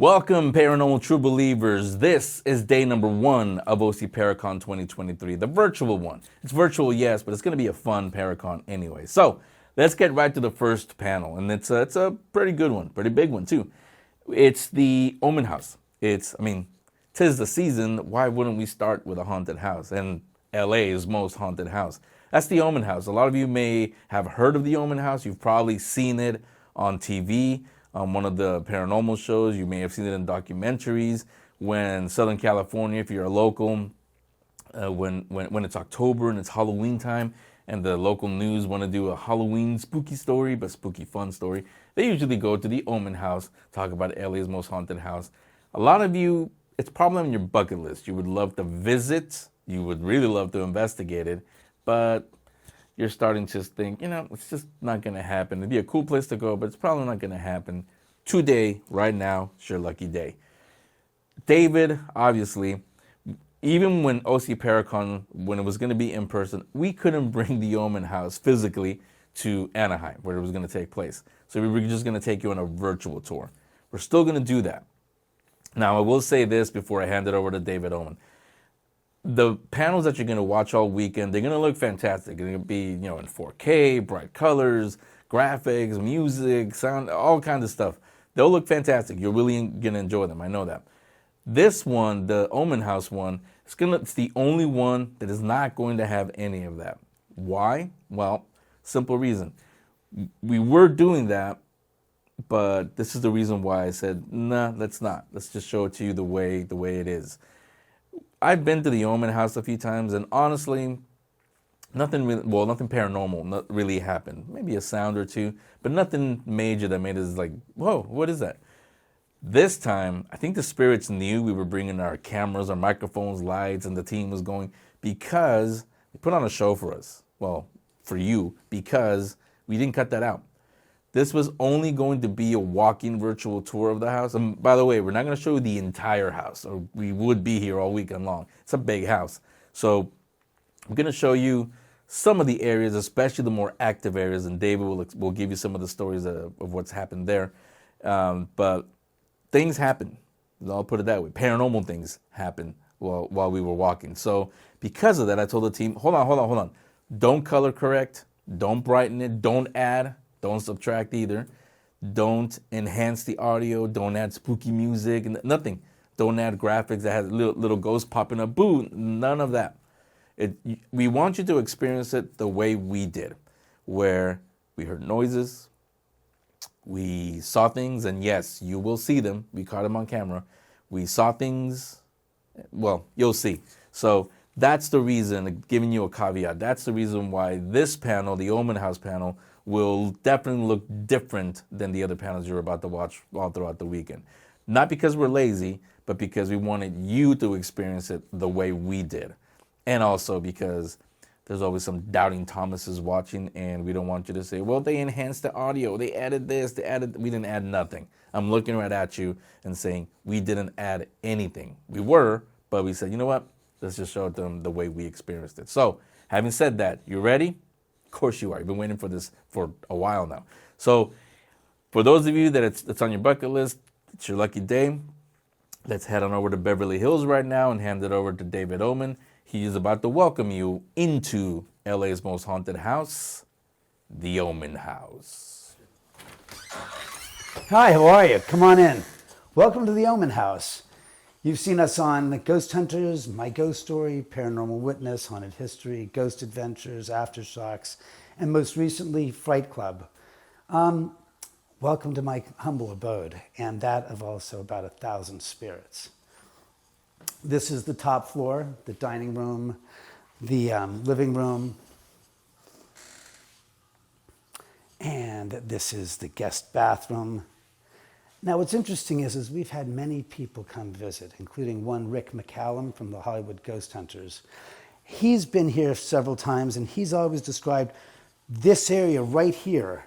Welcome, Paranormal True Believers. This is day number 1 of OC Paracon 2023, the virtual one. It's virtual, yes, but it's going to be a fun Paracon anyway. So let's get right to the first panel, and it's a pretty good one, pretty big one too. It's the Oman House. Tis the season. Why wouldn't we start with a haunted house? And LA's most haunted house. That's the Oman House. A lot of you may have heard of the Oman House. You've probably seen it on TV. On one of the paranormal shows. You may have seen it in documentaries. When Southern California, if you're a local, when it's October and it's Halloween time, and the local news want to do a Halloween spooky story, but spooky fun story, they usually go to the Oman House, talk about LA's most haunted house. A lot of you, it's probably on your bucket list. You would love to visit. You would really love to investigate it, but you're starting to think, it's just not going to happen. It'd be a cool place to go, but it's probably not going to happen. Today, right now, it's your lucky day. David, obviously, even when OC Paracon, when it was going to be in person, we couldn't bring the Oman House physically to Anaheim, where it was going to take place. So we were just going to take you on a virtual tour. We're still going to do that. Now, I will say this before I hand it over to David Oman. The panels that you're going to watch all weekend, they're going to look fantastic. They're going to be, in 4K, bright colors, graphics, music, sound, all kinds of stuff. They'll look fantastic. You're really going to enjoy them. I know that. This one, the Oman House one, it's the only one that is not going to have any of that. Why? Well, simple reason. We were doing that, but this is the reason why I said, nah, let's not. Let's just show it to you the way it is. I've been to the Oman House a few times, and honestly, nothing paranormal really happened. Maybe a sound or two, but nothing major that made us like, whoa, what is that? This time, I think the spirits knew we were bringing our cameras, our microphones, lights, and the team was going because they put on a show for us. Well, for you, because we didn't cut that out. This was only going to be a walking virtual tour of the house. And by the way, we're not going to show you the entire house, or we would be here all weekend long. It's a big house. So I'm going to show you some of the areas, especially the more active areas, and David will give you some of the stories of what's happened there. But things happen. I'll put it that way. Paranormal things happen while we were walking. So because of that, I told the team, hold on. Don't color correct. Don't brighten it. Don't add. Don't subtract either. Don't enhance the audio. Don't add spooky music. Nothing. Don't add graphics that has little ghosts popping up. Boo. None of that. We want you to experience it the way we did, where we heard noises, we saw things, and yes, you will see them. We caught them on camera. We saw things. Well, you'll see. So that's the reason, giving you a caveat, that's the reason why this panel, the Oman House panel, will definitely look different than the other panels you're about to watch all throughout the weekend. Not because we're lazy, but because we wanted you to experience it the way we did. And also because there's always some doubting Thomases watching, and we don't want you to say, well, they enhanced the audio, they added this, we didn't add nothing. I'm looking right at you and saying, we didn't add anything. We were, but we said, you know what? Let's just show them the way we experienced it. So, having said that, you ready? Of course you are. You've been waiting for this for a while now. So, for those of you that it's on your bucket list, it's your lucky day. Let's head on over to Beverly Hills right now and hand it over to David Oman. He is about to welcome you into LA's most haunted house, the Oman House. Hi, how are you? Come on in. Welcome to the Oman House. You've seen us on Ghost Hunters, My Ghost Story, Paranormal Witness, Haunted History, Ghost Adventures, Aftershocks, and most recently, Fright Club. Welcome to my humble abode, and that of also about 1,000 spirits. This is the top floor, the dining room, the living room, and this is the guest bathroom. Now, what's interesting is we've had many people come visit, including one Rick McCallum from the Hollywood Ghost Hunters. He's been here several times, and he's always described this area right here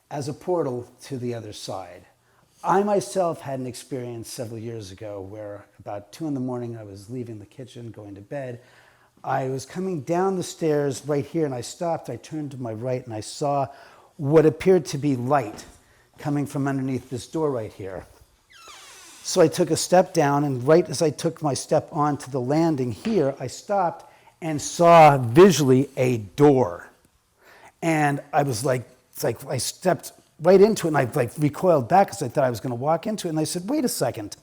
as a portal to the other side. I myself had an experience several years ago where about 2 in the morning I was leaving the kitchen, going to bed. I was coming down the stairs right here, and I stopped. I turned to my right, and I saw what appeared to be light coming from underneath this door right here. So I took a step down, and right as I took my step onto the landing here, I stopped and saw visually a door. And I was like, it's like I stepped right into it, and I like recoiled back because I thought I was going to walk into it. And I said, wait a second.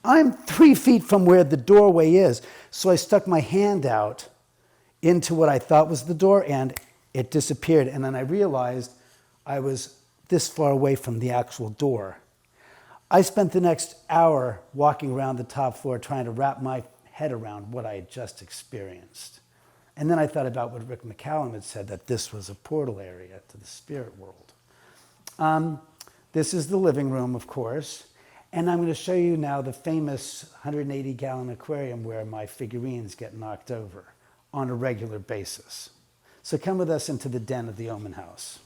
I'm 3 feet from where the doorway is. So I stuck my hand out into what I thought was the door, and it disappeared. And then I realized I was this far away from the actual door. I spent the next hour walking around the top floor trying to wrap my head around what I had just experienced. And then I thought about what Rick McCallum had said, that this was a portal area to the spirit world. This is the living room, of course. And I'm going to show you now the famous 180-gallon aquarium where my figurines get knocked over on a regular basis. So come with us into the den of the Oman House.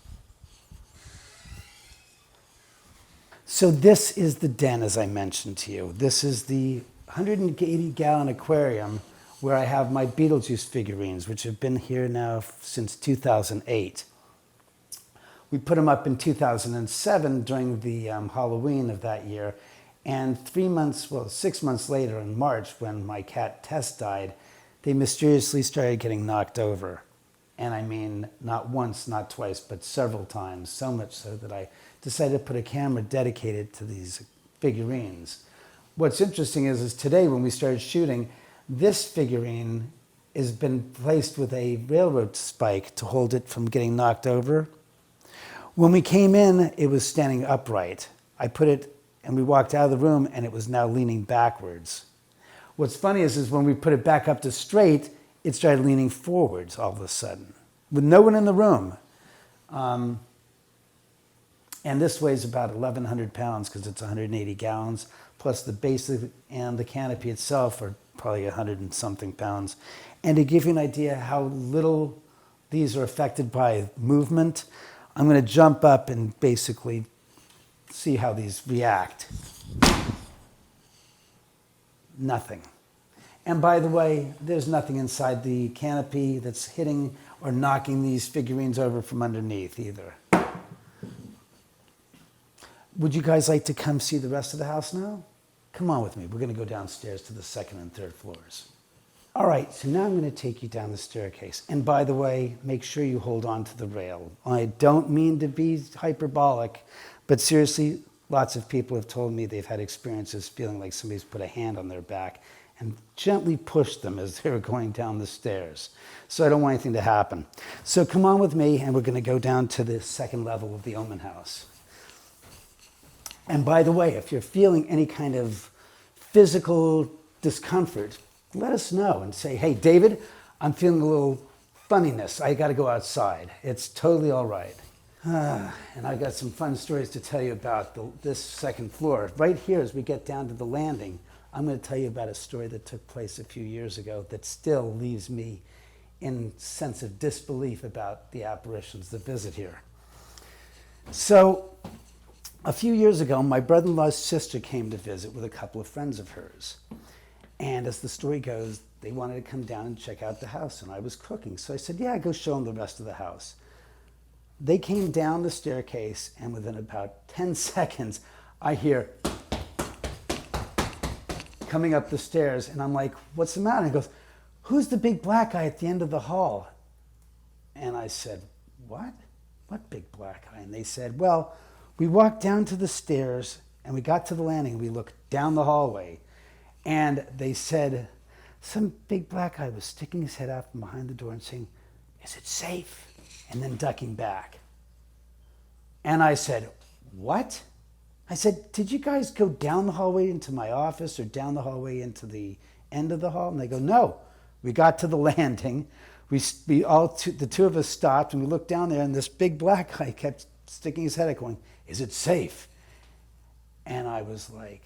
So this is the den, as I mentioned to you. This is the 180-gallon aquarium where I have my Beetlejuice figurines, which have been here now since 2008. We put them up in 2007 during the Halloween of that year. And 6 months later in March, when my cat Tess died, they mysteriously started getting knocked over. And I mean, not once, not twice, but several times, so much so that I decided to put a camera dedicated to these figurines. What's interesting is today when we started shooting, this figurine has been placed with a railroad spike to hold it from getting knocked over. When we came in, it was standing upright. I put it, and we walked out of the room, and it was now leaning backwards. What's funny is when we put it back up to straight, it started leaning forwards all of a sudden, with no one in the room. And this weighs about 1,100 pounds because it's 180 gallons, plus the base and the canopy itself are probably 100 and something pounds. And to give you an idea how little these are affected by movement, I'm going to jump up and basically see how these react. Nothing. And by the way, there's nothing inside the canopy that's hitting or knocking these figurines over from underneath either. Would you guys like to come see the rest of the house now? Come on with me. We're going to go downstairs to the second and third floors. All right, so now I'm going to take you down the staircase. And by the way, make sure you hold on to the rail. I don't mean to be hyperbolic, but seriously, lots of people have told me they've had experiences feeling like somebody's put a hand on their back and gently pushed them as they were going down the stairs. So I don't want anything to happen. So come on with me, and we're going to go down to the second level of the Oman House. And by the way, if you're feeling any kind of physical discomfort, let us know and say, hey, David, I'm feeling a little funniness. I got to go outside. It's totally all right. And I've got some fun stories to tell you about this second floor. Right here, as we get down to the landing, I'm going to tell you about a story that took place a few years ago that still leaves me in sense of disbelief about the apparitions that visit here. So a few years ago, my brother-in-law's sister came to visit with a couple of friends of hers. And as the story goes, they wanted to come down and check out the house, and I was cooking. So I said, yeah, go show them the rest of the house. They came down the staircase, and within about 10 seconds, I hear coming up the stairs, and I'm like, what's the matter? And he goes, who's the big black guy at the end of the hall? And I said, what? What big black guy? And they said, well, we walked down to the stairs, and we got to the landing, and we looked down the hallway, and they said, some big black guy was sticking his head out from behind the door and saying, is it safe? And then ducking back. And I said, what? I said, did you guys go down the hallway into my office or down the hallway into the end of the hall? And they go, no. We got to the landing. The two of us stopped, and we looked down there, and this big black guy kept sticking his head out going, is it safe? And I was like,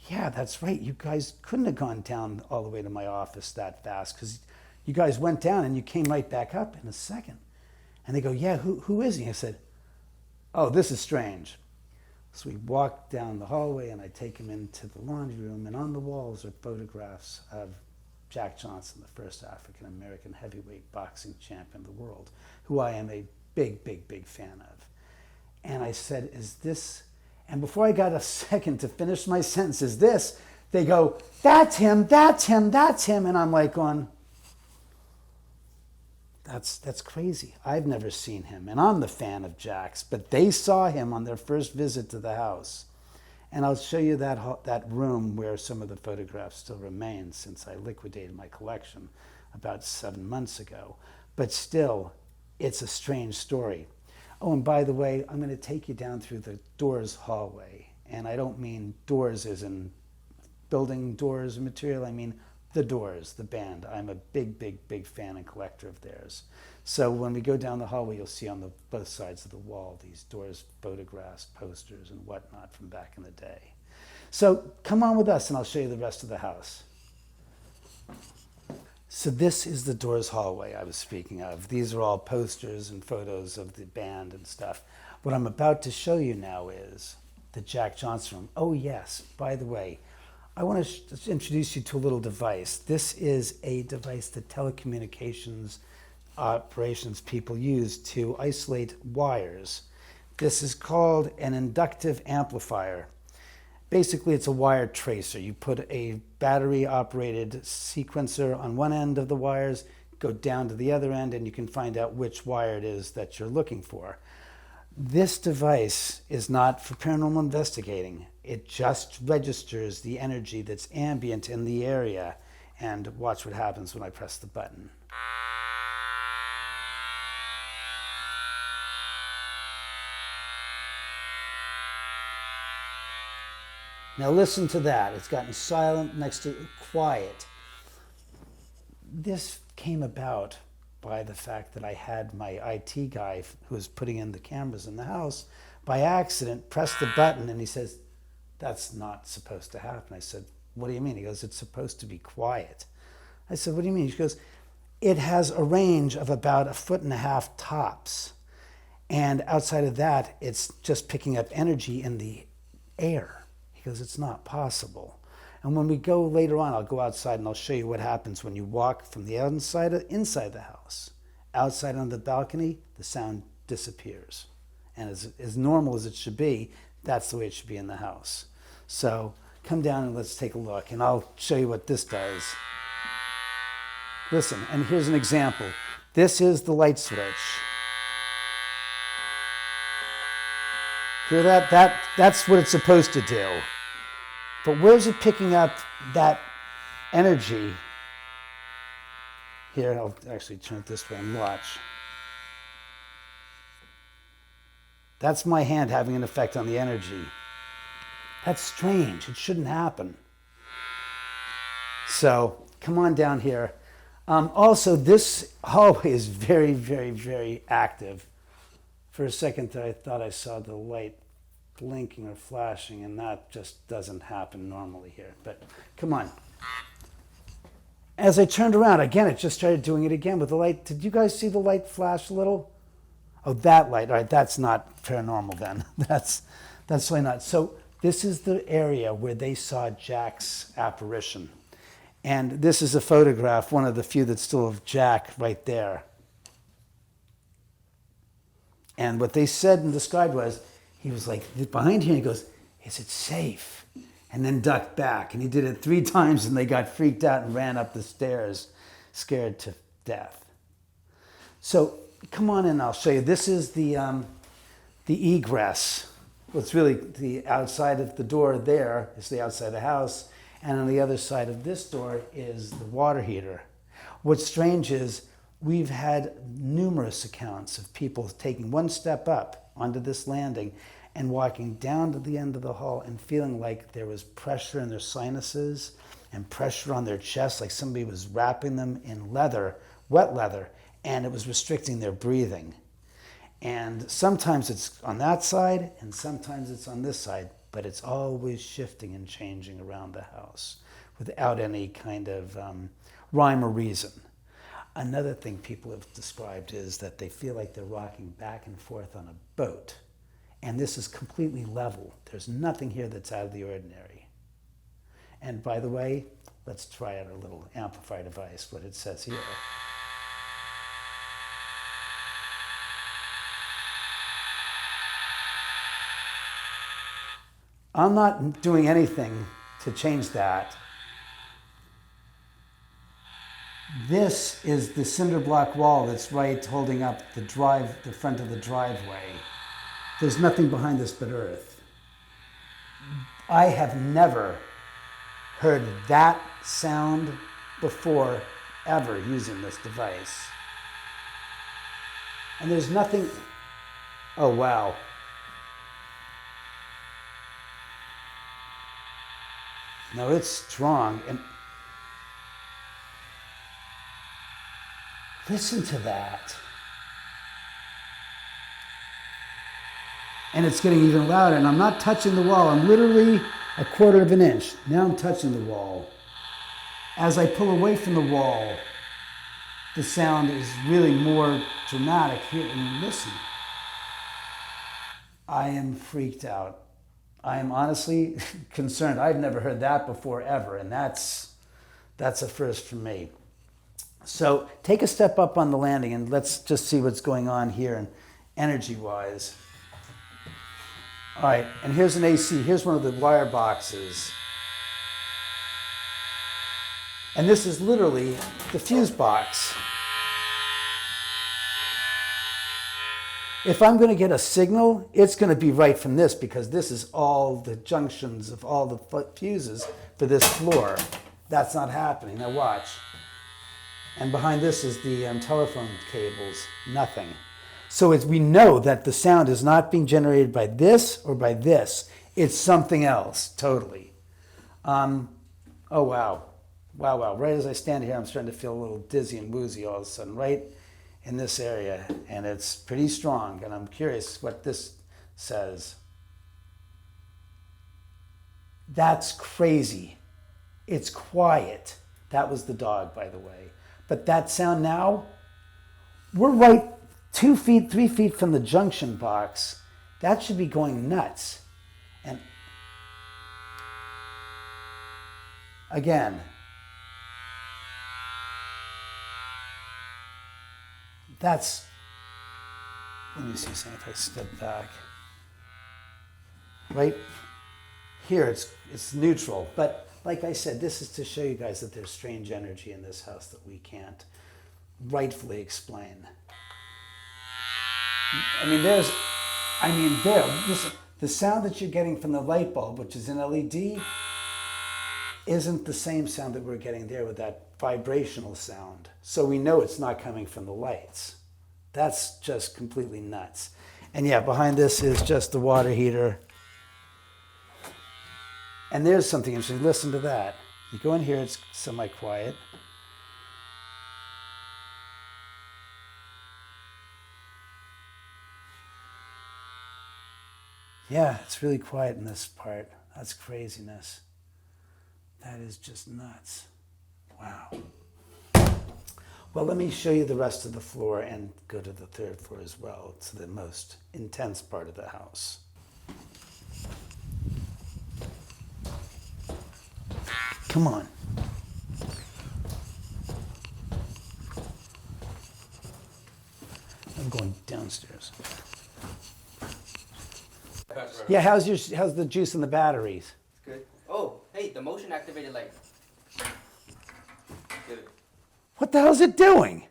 yeah, that's right. You guys couldn't have gone down all the way to my office that fast because you guys went down and you came right back up in a second. And they go, yeah, who is he? I said, oh, this is strange. So we walked down the hallway, and I take him into the laundry room, and on the walls are photographs of Jack Johnson, the first African-American heavyweight boxing champion of the world, who I am a big, big, big fan of. And I said, is this And before I got a second to finish my sentences, they go, that's him, that's him, that's him. And I'm like going, that's crazy. I've never seen him. And I'm the fan of Jack's, but they saw him on their first visit to the house. And I'll show you that room where some of the photographs still remain, since I liquidated my collection about 7 months ago. But still, it's a strange story. Oh, and by the way, I'm going to take you down through the doors hallway. And I don't mean doors as in building doors and material. I mean the Doors, the band. I'm a big, big, big fan and collector of theirs. So when we go down the hallway, you'll see on both sides of the wall these Doors photographs, posters, and whatnot from back in the day. So come on with us and I'll show you the rest of the house. So this is the Doors hallway I was speaking of. These are all posters and photos of the band and stuff. What I'm about to show you now is the Jack Johnson room. Oh yes, by the way, I want to introduce you to a little device. This is a device that telecommunications operations people use to isolate wires. This is called an inductive amplifier. Basically, it's a wire tracer. You put a battery-operated sequencer on one end of the wires, go down to the other end, and you can find out which wire it is that you're looking for. This device is not for paranormal investigating. It just registers the energy that's ambient in the area. And watch what happens when I press the button. Now listen to that. It's gotten silent next to quiet. This came about by the fact that I had my IT guy who was putting in the cameras in the house by accident press the button and he says, that's not supposed to happen. I said, what do you mean? He goes, it's supposed to be quiet. I said, what do you mean? He goes, it has a range of about 1.5 feet tops. And outside of that, it's just picking up energy in the air. He goes, it's not possible. And when we go later on, I'll go outside and I'll show you what happens when you walk from the inside the house. Outside on the balcony, the sound disappears. And as normal as it should be, that's the way it should be in the house. So come down and let's take a look. And I'll show you what this does. Listen, and here's an example. This is the light switch. Hear that? That's what it's supposed to do. But where's it picking up that energy? Here, I'll actually turn it this way and watch. That's my hand having an effect on the energy. That's strange. It shouldn't happen. So come on down here. Also, this hallway is very, very, very active. For a second I thought I saw the light blinking or flashing, and that just doesn't happen normally here. But come on. As I turned around, again, it just started doing it again with the light. Did you guys see the light flash a little? Oh, that light. All right, that's not paranormal then. That's really not. So this is the area where they saw Jack's apparition. And this is a photograph, one of the few that's still of Jack right there. And what they said and described was, he was like behind here and he goes, is it safe? And then ducked back. And he did it 3 times and they got freaked out and ran up the stairs, scared to death. So come on in, I'll show you. This is the egress. Well, it's really the outside of the door there is the outside of the house. And on the other side of this door is the water heater. What's strange is we've had numerous accounts of people taking one step up onto this landing and walking down to the end of the hall and feeling like there was pressure in their sinuses and pressure on their chest, like somebody was wrapping them in leather, wet leather, and it was restricting their breathing. And sometimes it's on that side and sometimes it's on this side, but it's always shifting and changing around the house without any kind of rhyme or reason. Another thing people have described is that they feel like they're rocking back and forth on a boat. And this is completely level. There's nothing here that's out of the ordinary. And by the way, let's try out our little amplifier device, what it says here. I'm not doing anything to change that. This is the cinder block wall that's right holding up the front of the driveway. There's nothing behind this but earth. I have never heard that sound before, ever, using this device. And there's nothing, oh wow. No, it's strong. And listen to that. And it's getting even louder, and I'm not touching the wall. I'm literally a quarter of an inch. Now I'm touching the wall. As I pull away from the wall, the sound is really more dramatic. Here, and listen. I am freaked out. I am honestly concerned. I've never heard that before, ever, and that's a first for me. So take a step up on the landing, and let's just see what's going on here and energy-wise. All right, and here's an AC. Here's one of the wire boxes. And this is literally the fuse box. If I'm going to get a signal, it's going to be right from this, because this is all the junctions of all the fuses for this floor. That's not happening. Now watch. And behind this is the telephone cables. Nothing. So we know that the sound is not being generated by this or by this. It's something else, totally. Oh, wow. Wow, wow. Right as I stand here, I'm starting to feel a little dizzy and woozy all of a sudden, right in this area. And it's pretty strong, and I'm curious what this says. That's crazy. It's quiet. That was the dog, by the way. But that sound now, we're right 2 feet, 3 feet from the junction box. That should be going nuts. And again, that's, let me see something if I step back. Right here, it's neutral. But like I said, this is to show you guys that there's strange energy in this house that we can't rightfully explain. Listen, the sound that you're getting from the light bulb, which is an LED, isn't the same sound that we're getting there with that vibrational sound. So we know it's not coming from the lights. That's just completely nuts. And yeah, behind this is just the water heater. And there's something interesting. Listen to that. You go in here, it's semi-quiet. Yeah, it's really quiet in this part. That's craziness. That is just nuts. Wow. Well, let me show you the rest of the floor and go to the third floor as well. It's the most intense part of the house. Come on. I'm going downstairs. Yeah, how's the juice in the batteries? It's good. Oh, hey, the motion activated light. Good. What the hell is it doing?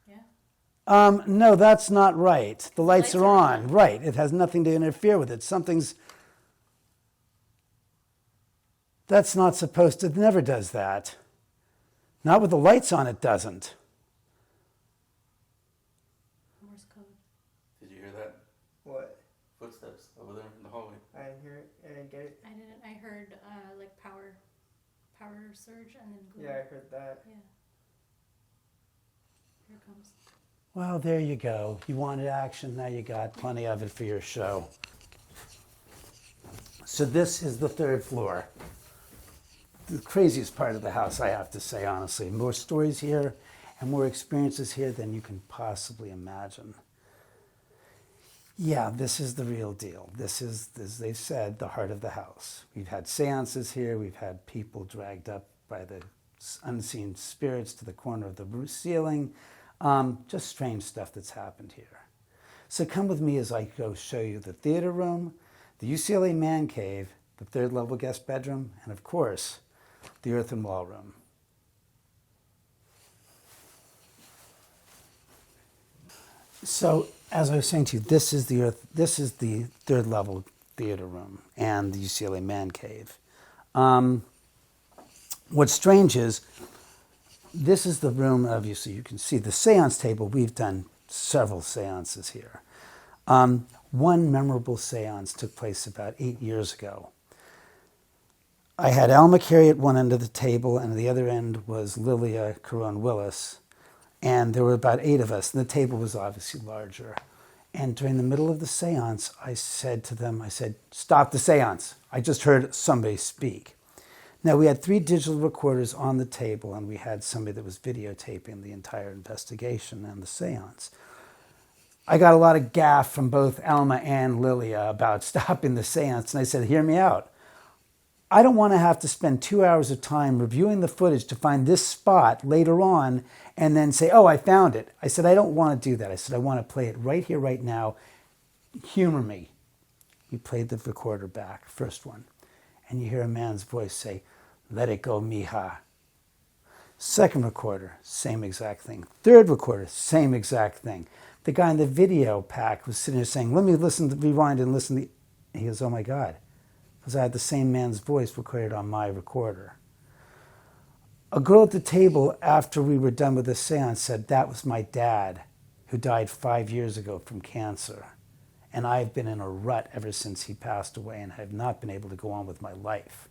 Yeah. No, that's not right. The lights are on. Right. It has nothing to interfere with it. That's not supposed to, it never does that. Not with the lights on, it doesn't. Morse code. Did you hear that? What? Footsteps over there in the hallway. I didn't hear it. I didn't get it. I didn't. I heard like power surge and then gloom. Yeah, I heard that. Yeah. Here it comes. Well, there you go. You wanted action, now you got plenty of it for your show. So this is the third floor. The craziest part of the house, I have to say, honestly. More stories here and more experiences here than you can possibly imagine. Yeah, this is the real deal. This is, as they said, the heart of the house. We've had seances here. We've had people dragged up by the unseen spirits to the corner of the roof ceiling. Just strange stuff that's happened here. So come with me as I go show you the theater room, the UCLA man cave, the third level guest bedroom, and of course, the earthen wall room. So, as I was saying to you, this is the third level theater room and the UCLA man cave. What's strange is this is the room, obviously you can see the seance table. We've done several seances here. One memorable seance took place about 8 years ago. I had Alma Carey at one end of the table, and at the other end was Lilia Caron Willis. And there were about 8 of us, and the table was obviously larger. And during the middle of the seance, I said to them, stop the seance. I just heard somebody speak. Now, we had 3 digital recorders on the table, and we had somebody that was videotaping the entire investigation and the seance. I got a lot of gaff from both Alma and Lilia about stopping the seance, and I said, hear me out. I don't want to have to spend 2 hours of time reviewing the footage to find this spot later on and then say, oh, I found it. I said, I don't want to do that. I said, I want to play it right here, right now. Humor me. We played the recorder back, first one. And you hear a man's voice say, let it go, mija. Second recorder, same exact thing. Third recorder, same exact thing. The guy in the video pack was sitting there saying, let me rewind and listen. And he goes, oh my God. Because I had the same man's voice recorded on my recorder. A girl at the table, after we were done with the seance, said, that was my dad, who died 5 years ago from cancer. And I've been in a rut ever since he passed away and have not been able to go on with my life.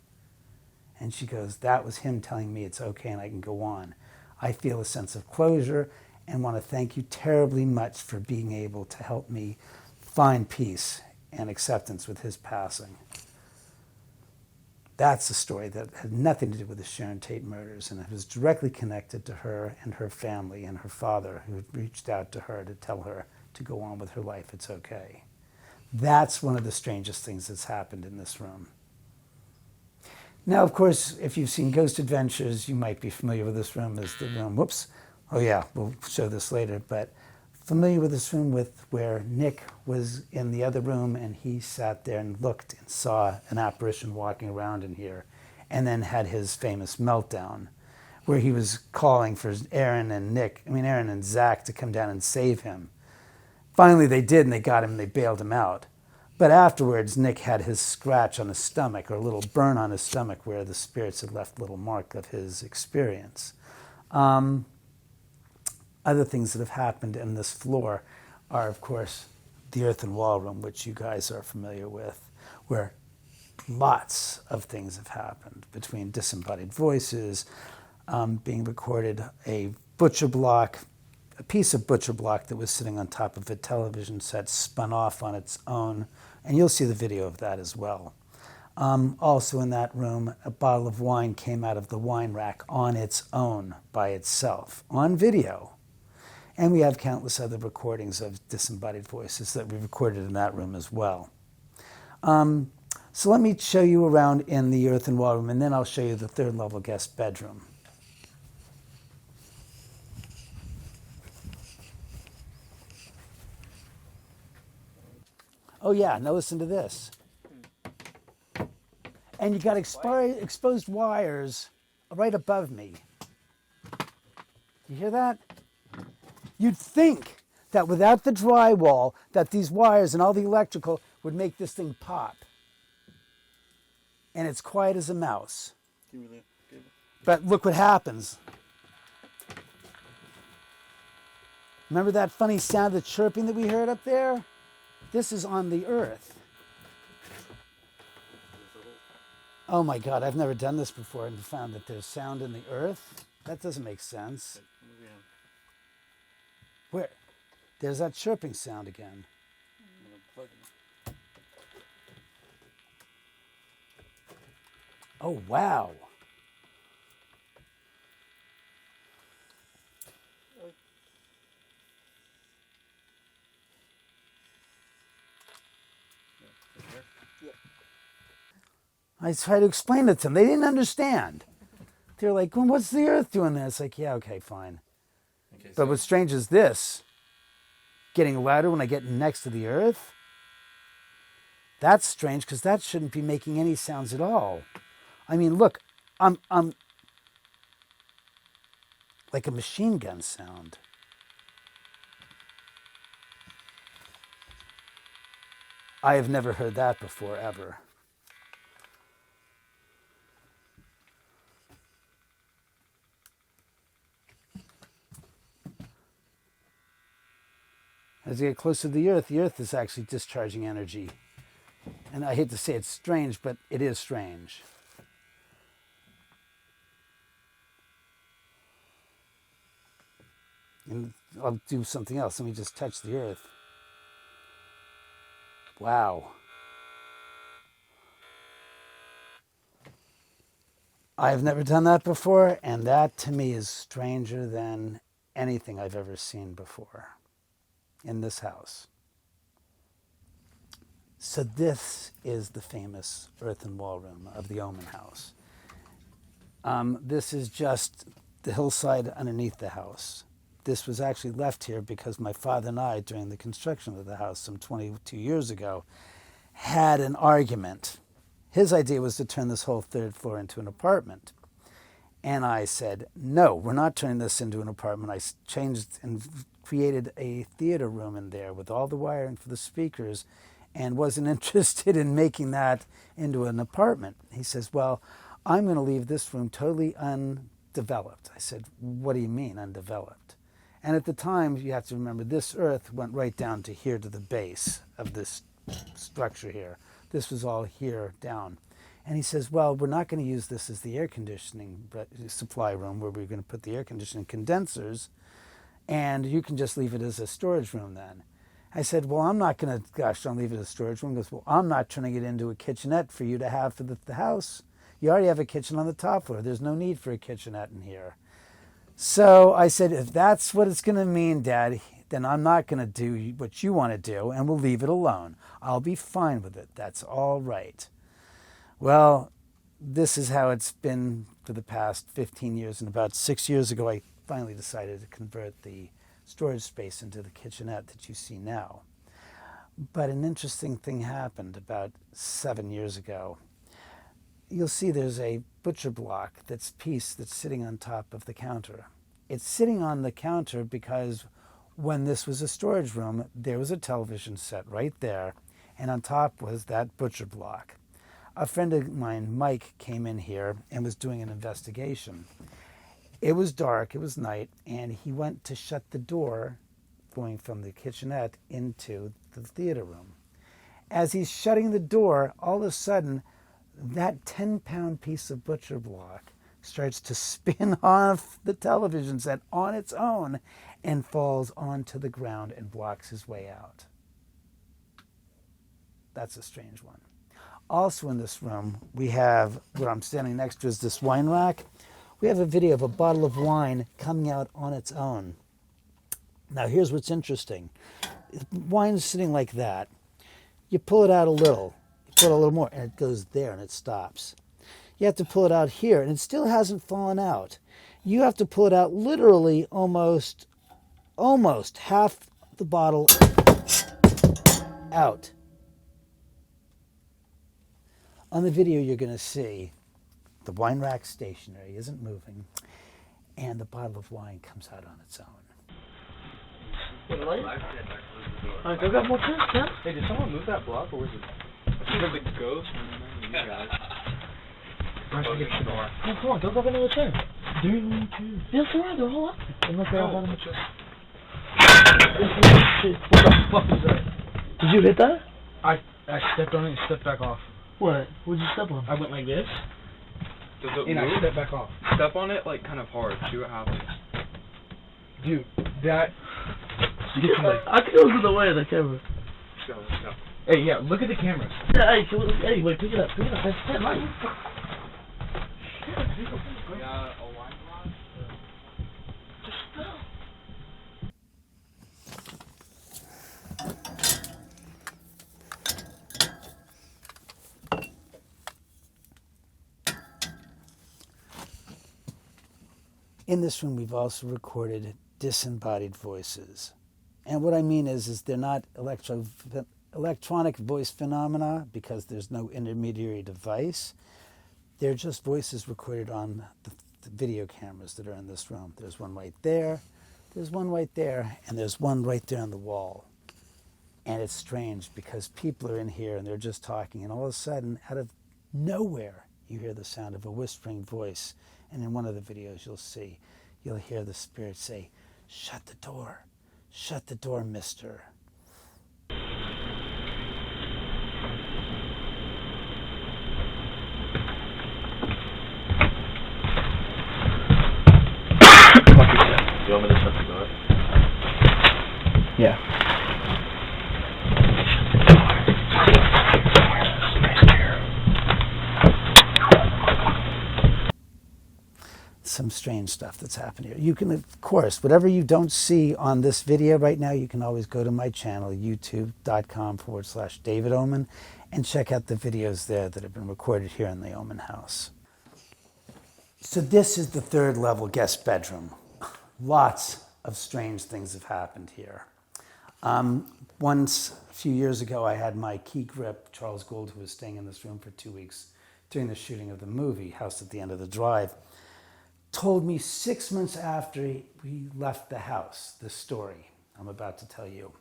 And she goes, that was him telling me it's okay and I can go on. I feel a sense of closure and want to thank you terribly much for being able to help me find peace and acceptance with his passing. That's a story that had nothing to do with the Sharon Tate murders, and it was directly connected to her and her family and her father, who had reached out to her to tell her to go on with her life. It's okay. That's one of the strangest things that's happened in this room. Now, of course, if you've seen Ghost Adventures, you might be familiar with this room as the room. Whoops. Oh, yeah, we'll show this later. But familiar with this room with where Nick was in the other room and he sat there and looked and saw an apparition walking around in here and then had his famous meltdown where he was calling for Aaron and Zach to come down and save him. Finally, they did, and they got him and they bailed him out. But afterwards, Nick had his scratch on his stomach, or a little burn on his stomach where the spirits had left a little mark of his experience. Other things that have happened in this floor are, of course, the earthen wall room, which you guys are familiar with, where lots of things have happened between disembodied voices, being recorded, a piece of butcher block that was sitting on top of a television set spun off on its own, and you'll see the video of that as well. Also in that room, a bottle of wine came out of the wine rack on its own, by itself, on video. And we have countless other recordings of disembodied voices that we recorded in that room as well. So let me show you around in the earthen wall room, and then I'll show you the third level guest bedroom. Oh yeah, now listen to this. And you got exposed wires right above me. You hear that? You'd think that without the drywall, that these wires and all the electrical would make this thing pop. And it's quiet as a mouse. But look what happens. Remember that funny sound of chirping that we heard up there? This is on the earth. Oh my God, I've never done this before and found that there's sound in the earth. That doesn't make sense. Where? There's that chirping sound again. Oh, wow. I tried to explain it to them. They didn't understand. They're like, well, what's the earth doing there? It's like, yeah, okay, fine. Okay, but what's strange is this, getting louder when I get next to the earth. That's strange because that shouldn't be making any sounds at all. I mean, look, I'm like a machine gun sound. I have never heard that before, ever. As you get closer to the Earth is actually discharging energy. And I hate to say it's strange, but it is strange. And I'll do something else. Let me just touch the Earth. Wow. I've never done that before, and that to me is stranger than anything I've ever seen before in this house. So this is the famous earthen wall room of the Oman House. This is just the hillside underneath the house. This was actually left here because my father and I, during the construction of the house some 22 years ago, had an argument. His idea was to turn this whole third floor into an apartment. And I said, no, we're not turning this into an apartment. I changed and created a theater room in there with all the wiring for the speakers and wasn't interested in making that into an apartment. He says, well, I'm going to leave this room totally undeveloped. I said, what do you mean undeveloped? And at the time, you have to remember, this earth went right down to here to the base of this structure here. This was all here down. And he says, well, we're not going to use this as the air conditioning supply room where we're going to put the air conditioning condensers, and you can just leave it as a storage room then. I said, well, I'm not going to, don't leave it as a storage room. He goes, well, I'm not turning it into a kitchenette for you to have for the house. You already have a kitchen on the top floor. There's no need for a kitchenette in here. So I said, if that's what it's going to mean, Dad, then I'm not going to do what you want to do, and we'll leave it alone. I'll be fine with it. That's all right. Well, this is how it's been for the past 15 years, and about 6 years ago, I finally decided to convert the storage space into the kitchenette that you see now. But an interesting thing happened about 7 years ago. You'll see there's a butcher block that's sitting on top of the counter. It's sitting on the counter because when this was a storage room, there was a television set right there, and on top was that butcher block. A friend of mine, Mike, came in here and was doing an investigation. It was dark, it was night, and he went to shut the door going from the kitchenette into the theater room. As he's shutting the door, all of a sudden, that 10-pound piece of butcher block starts to spin off the television set on its own and falls onto the ground and blocks his way out. That's a strange one. Also in this room, we have, what I'm standing next to is this wine rack. We have a video of a bottle of wine coming out on its own. Now here's what's interesting. Wine's sitting like that. You pull it out a little, you put a little more, and it goes there and it stops. You have to pull it out here, and it still hasn't fallen out. You have to pull it out literally almost half the bottle out. On the video, you're going to see the wine rack stationary, isn't moving, and the bottle of wine comes out on its own. Alright, go grab more too, yeah? Hey, did someone move that block, or was it? I think it's a ghost. You guys. Go get the door. Oh, come on, go grab another chair. Yes, alright, they're all up. Unless they're all on the chair. What the fuck is that? Did you hit that? I stepped on it and stepped back off. What? What'd you step on? I went like this. Does it and move? I stepped back off. Step on it like kind of hard. See what happens. Dude, that. I can go to the way of the camera. Let's go. Hey, yeah, look at the cameras. Yeah, hey, wait, pick it up. That's it, like. Yeah, a wine glass. In this room, we've also recorded disembodied voices. And what I mean is they're not electronic voice phenomena because there's no intermediary device. They're just voices recorded on the video cameras that are in this room. There's one right there, there's one right there, and there's one right there on the wall. And it's strange because people are in here and they're just talking, and all of a sudden, out of nowhere, you hear the sound of a whispering voice. And in one of the videos you'll hear the spirit say, shut the door, mister. You want me to shut the door? Yeah. Some strange stuff that's happened here. You can, of course, whatever you don't see on this video right now, you can always go to my channel, youtube.com/David Oman, and check out the videos there that have been recorded here in the Oman House. So this is the third level guest bedroom. Lots of strange things have happened here. Once, a few years ago, I had my key grip, Charles Gould, who was staying in this room for 2 weeks during the shooting of the movie, House at the End of the Drive, told me 6 months after we left the house, this story I'm about to tell you.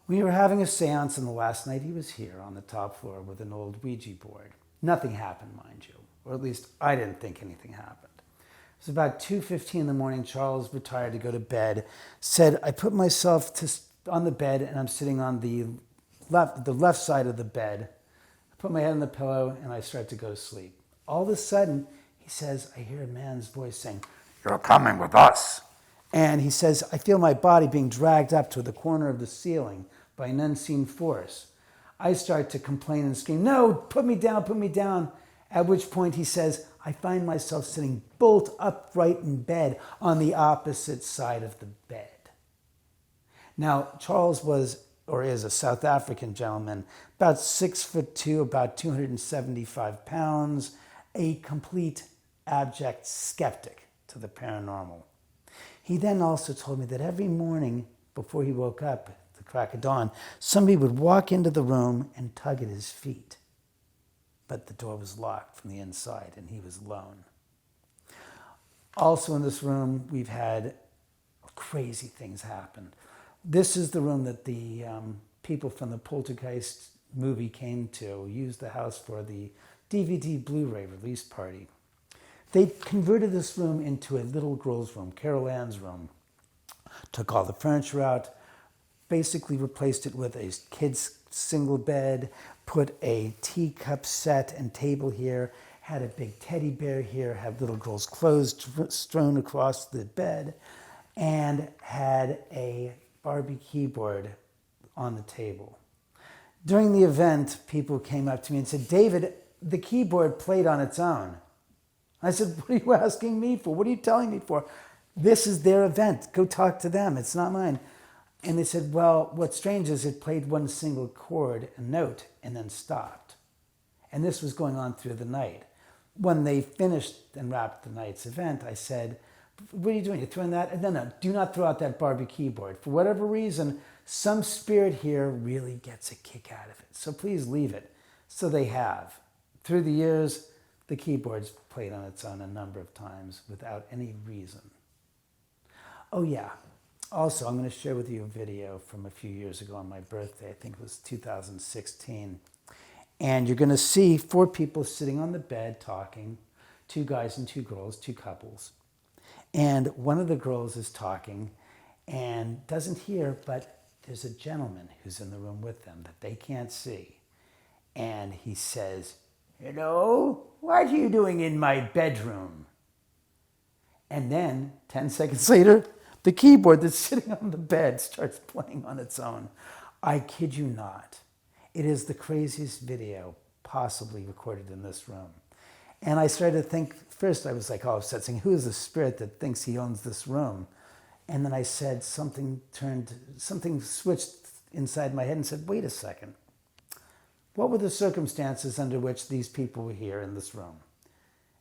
We were having a seance, and the last night he was here on the top floor with an old Ouija board. Nothing happened, mind you, or at least I didn't think anything happened. It was about 2:15 in the morning. Charles retired to go to bed, said, I put myself on the bed, and I'm sitting on the left side of the bed. I put my head on the pillow, and I start to go to sleep. All of a sudden, he says, I hear a man's voice saying, you're coming with us. And he says, I feel my body being dragged up to the corner of the ceiling by an unseen force. I start to complain and scream, no, put me down. At which point he says, I find myself sitting bolt upright in bed on the opposite side of the bed. Now, Charles was, or is, a South African gentleman, about 6'2", about 275 pounds, a complete abject skeptic to the paranormal. He then also told me that every morning before he woke up at the crack of dawn, somebody would walk into the room and tug at his feet. But the door was locked from the inside and he was alone. Also in this room, we've had crazy things happen. This is the room that the people from the Poltergeist movie came to, used the house for the DVD Blu-ray release party. They converted this room into a little girl's room, Carol Ann's room. Took all the furniture out, basically replaced it with a kid's single bed, put a teacup set and table here, had a big teddy bear here, had little girl's clothes strewn across the bed, and had a Barbie keyboard on the table. During the event, people came up to me and said, David, the keyboard played on its own. I said, what are you asking me for? What are you telling me for? This is their event. Go talk to them. It's not mine. And they said, well, what's strange is it played one single chord, a note, and then stopped. And this was going on through the night. When they finished and wrapped the night's event, I said, what are you doing? You're throwing that? No, do not throw out that Barbie keyboard. For whatever reason, some spirit here really gets a kick out of it. So please leave it. So they have. Through the years, the keyboard's played on its own a number of times without any reason. Oh yeah. Also, I'm going to share with you a video from a few years ago on my birthday. I think it was 2016. And you're going to see 4 people sitting on the bed talking, 2 guys and 2 girls, 2 couples. And one of the girls is talking and doesn't hear, but there's a gentleman who's in the room with them that they can't see. And he says, hello, what are you doing in my bedroom? And then 10 seconds later, the keyboard that's sitting on the bed starts playing on its own. I kid you not. It is the craziest video possibly recorded in this room. And I started to think, first I was like all upset, saying, who is the spirit that thinks he owns this room? And then I said, something switched inside my head and said, wait a second. What were the circumstances under which these people were here in this room?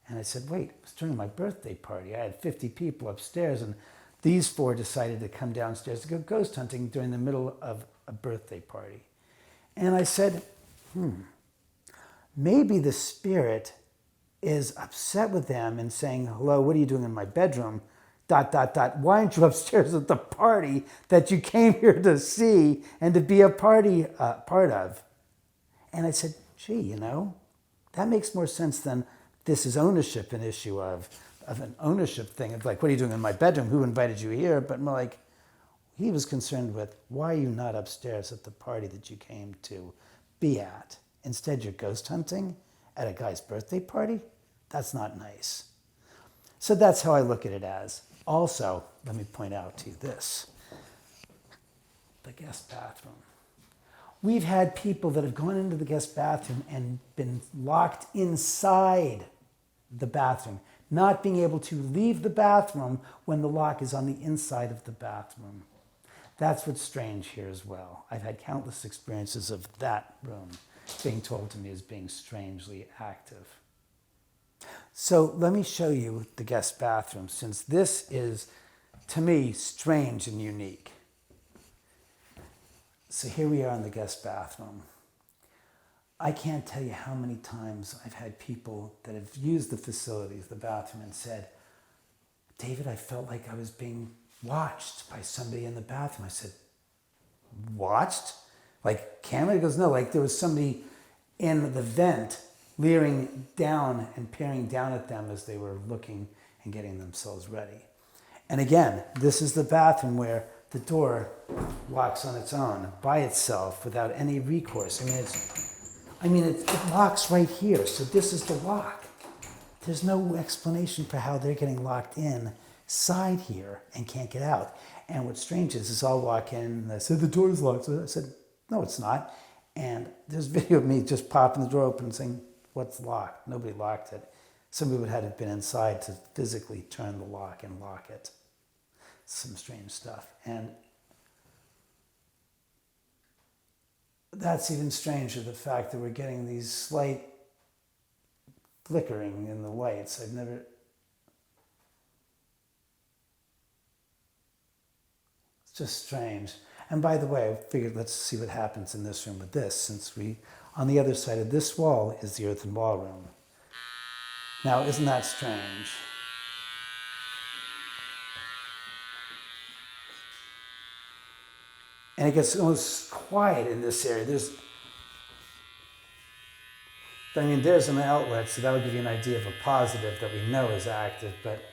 And I said, wait, it was during my birthday party. I had 50 people upstairs, and these 4 decided to come downstairs to go ghost hunting during the middle of a birthday party. And I said, maybe the spirit is upset with them and saying, hello, what are you doing in my bedroom? ... Why aren't you upstairs at the party that you came here to see and to be a part of? And I said, gee, that makes more sense than this is ownership, an issue of an ownership thing. Of like, what are you doing in my bedroom? Who invited you here? But more like, he was concerned with, why are you not upstairs at the party that you came to be at? Instead, you're ghost hunting at a guy's birthday party? That's not nice. So that's how I look at it as. Also, let me point out to you this. The guest bathroom. We've had people that have gone into the guest bathroom and been locked inside the bathroom, not being able to leave the bathroom when the lock is on the inside of the bathroom. That's what's strange here as well. I've had countless experiences of that room being told to me as being strangely active. So let me show you the guest bathroom, since this is, to me, strange and unique. So here we are in the guest bathroom. I can't tell you how many times I've had people that have used the facilities, the bathroom, and said, David, I felt like I was being watched by somebody in the bathroom. I said, watched? Like camera? He goes, no, like there was somebody in the vent leering down and peering down at them as they were looking and getting themselves ready. And again, this is the bathroom where the door locks on its own, by itself, without any recourse. It locks right here, so this is the lock. There's no explanation for how they're getting locked inside here and can't get out. And what's strange is I'll walk in and I said, the door's locked. So I said, no, it's not. And there's video of me just popping the door open and saying, what's locked? Nobody locked it. Somebody would have been inside to physically turn the lock and lock it. Some strange stuff. And that's even stranger, the fact that we're getting these slight flickering in the lights. It's just strange. And by the way, I figured let's see what happens in this room with this, since on the other side of this wall is the earthen ballroom. Now, isn't that strange? And it gets almost quiet in this area. There's an outlet, so that'll give you an idea of a positive that we know is active. But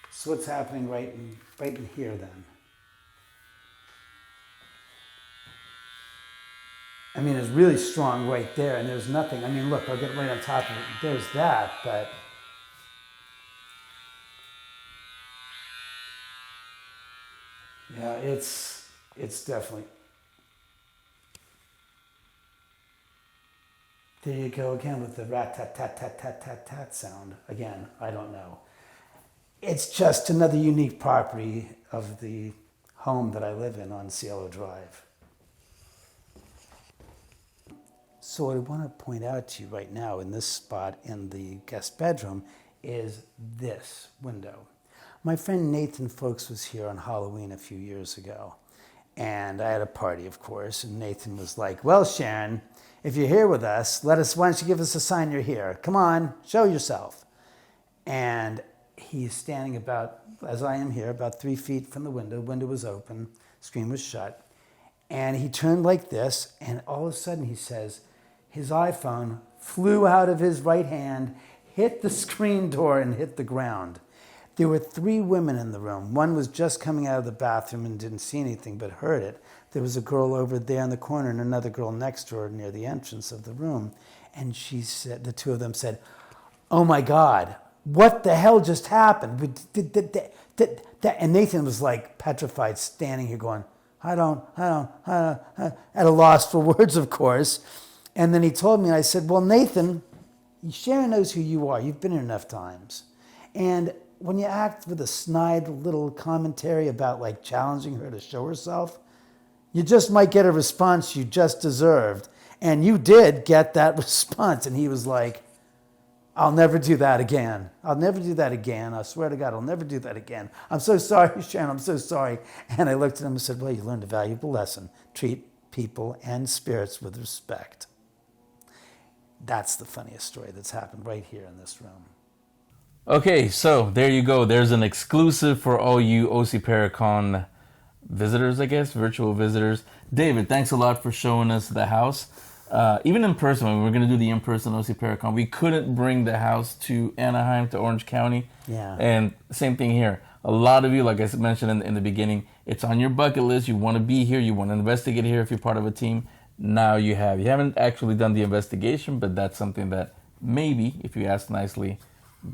so what's happening right in here then? It's really strong right there, and there's nothing. Look, I'll get right on top of it. There's that, but yeah, it's definitely. There you go again with the rat-tat-tat-tat-tat-tat-tat sound. Again, I don't know. It's just another unique property of the home that I live in on Cielo Drive. So what I want to point out to you right now in this spot in the guest bedroom is this window. My friend Nathan Folks was here on Halloween a few years ago. And I had a party, of course, and Nathan was like, well, Sharon, if you're here with us, why don't you give us a sign you're here? Come on, show yourself. And he's standing about, as I am here, about 3 feet from the window. The window was open, screen was shut. And he turned like this, and all of a sudden he says, his iPhone flew out of his right hand, hit the screen door, and hit the ground. There were 3 women in the room. One was just coming out of the bathroom and didn't see anything but heard it. There was a girl over there in the corner and another girl next to her near the entrance of the room. And she said, the two of them said, oh my God, what the hell just happened? And Nathan was like petrified, standing here going, I don't, at a loss for words, of course. And then he told me, and I said, well, Nathan, Sharon knows who you are. You've been here enough times. And when you act with a snide little commentary about like challenging her to show herself, you just might get a response you just deserved. And you did get that response. And he was like, I'll never do that again. I'll never do that again. I swear to God, I'll never do that again. I'm so sorry, Sharon. I'm so sorry. And I looked at him and said, well, you learned a valuable lesson. Treat people and spirits with respect. That's the funniest story that's happened right here in this room. Okay, so there you go. There's an exclusive for all you OC Paracon visitors, I guess, virtual visitors. David, thanks a lot for showing us the house. Even in person, when we were going to do the in-person OC Paracon, we couldn't bring the house to Anaheim, to Orange County. Yeah. And same thing here. A lot of you, like I mentioned in the beginning, it's on your bucket list. You want to be here. You want to investigate here if you're part of a team. Now you have. You haven't actually done the investigation, but that's something that maybe, if you ask nicely,